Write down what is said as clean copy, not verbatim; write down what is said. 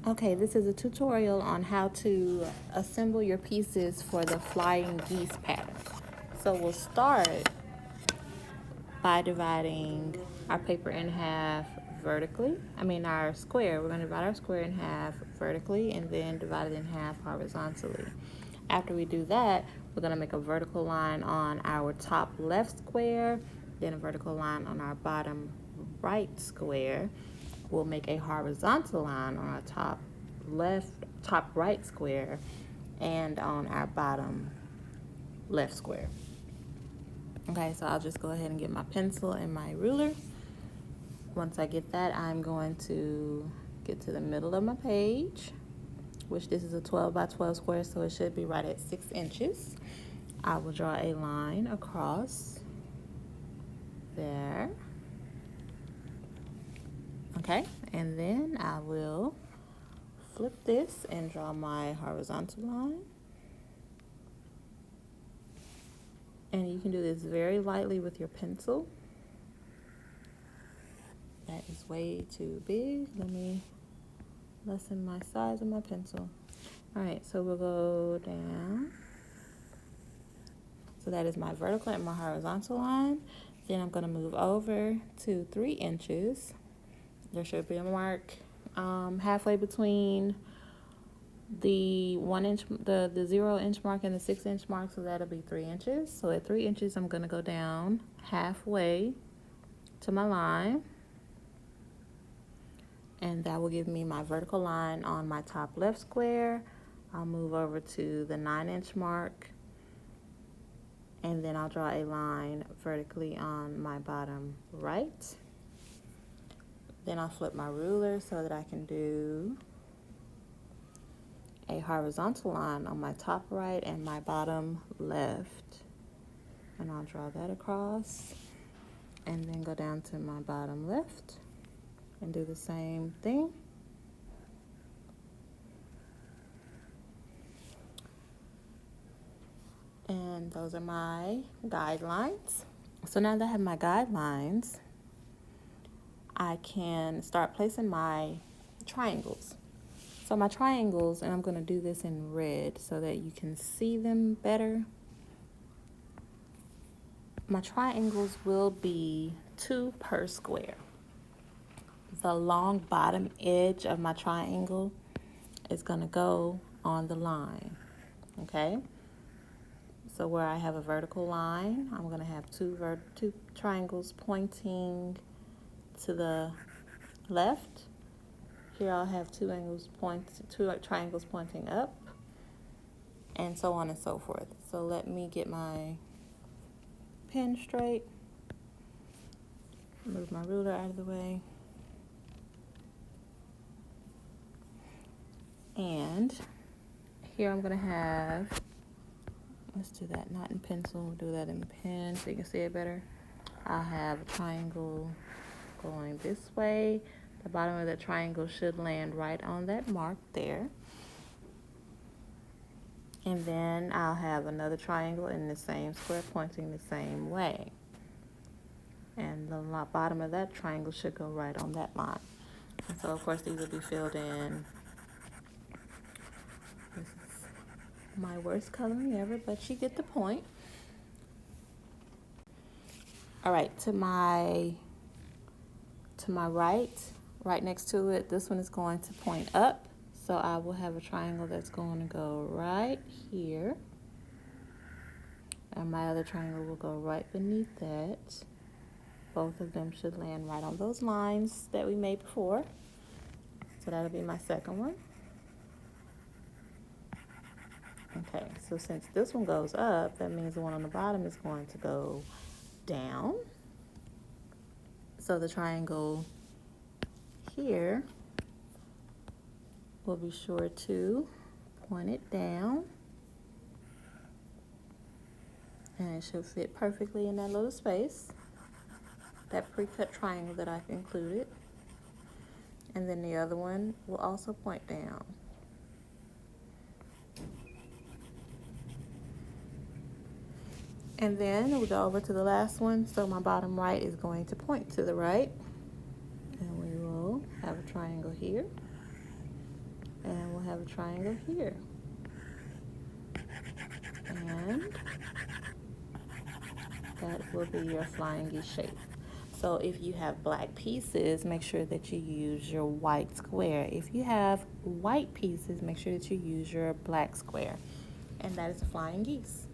Okay, this is a tutorial on how to assemble your pieces for the flying geese pattern. So we'll start by dividing our paper in half vertically. Our square. We're going to divide our square in half vertically and then divide it in half horizontally. After we do that, we're going to make a vertical line on our top left square, then a vertical line on our bottom right square. We'll make a horizontal line on our top right square, and on our bottom left square. Okay, so I'll just go ahead and get my pencil and my ruler. Once I get that, I'm going to get to the middle of my page, which this is a 12 by 12 square, so it should be right at 6 inches. I will draw a line across there. Okay, and then I will flip this and draw my horizontal line. And you can do this very lightly with your pencil. That is way too big. Let me lessen my size of my pencil. All right, so we'll go down. So that is my vertical and my horizontal line. Then I'm going to move over to 3 inches. There should be a mark halfway between the 1 inch, the 0 inch mark and the 6 inch mark, so that'll be 3 inches. So at 3 inches, I'm going to go down halfway to my line, and that will give me my vertical line on my top left square. I'll move over to the 9 inch mark, and then I'll draw a line vertically on my bottom right. Then I'll flip my ruler so that I can do a horizontal line on my top right and my bottom left. And I'll draw that across and then go down to my bottom left and do the same thing. And those are my guidelines. So now that I have my guidelines, I can start placing my triangles. So my triangles, and I'm going to do this in red so that you can see them better. My triangles will be 2 per square. The long bottom edge of my triangle is going to go on the line, okay? So where I have a vertical line, I'm going to have two triangles pointing to the left. Here I'll have two triangles pointing up, and so on and so forth. So let me get my pen straight, move my ruler out of the way, and here I'm going to have, let's do that not in pencil, we'll do that in pen so you can see it better. I'll have a triangle going this way. The bottom of the triangle should land right on that mark there. And then I'll have another triangle in the same square pointing the same way. And the bottom of that triangle should go right on that line. And so, of course, these will be filled in. This is my worst coloring ever, but you get the point. All right, to my right next to it, this one is going to point up. So I will have a triangle that's going to go right here. And my other triangle will go right beneath that. Both of them should land right on those lines that we made before. So that'll be my second one. Okay, so since this one goes up, that means the one on the bottom is going to go down. So the triangle here, we'll be sure to point it down, and it should fit perfectly in that little space, that pre-cut triangle that I've included. And then the other one will also point down. And then we'll go over to the last one. So my bottom right is going to point to the right, and we will have a triangle here. And we'll have a triangle here. And that will be your flying geese shape. So if you have black pieces, make sure that you use your white square. If you have white pieces, make sure that you use your black square. And that is a flying geese.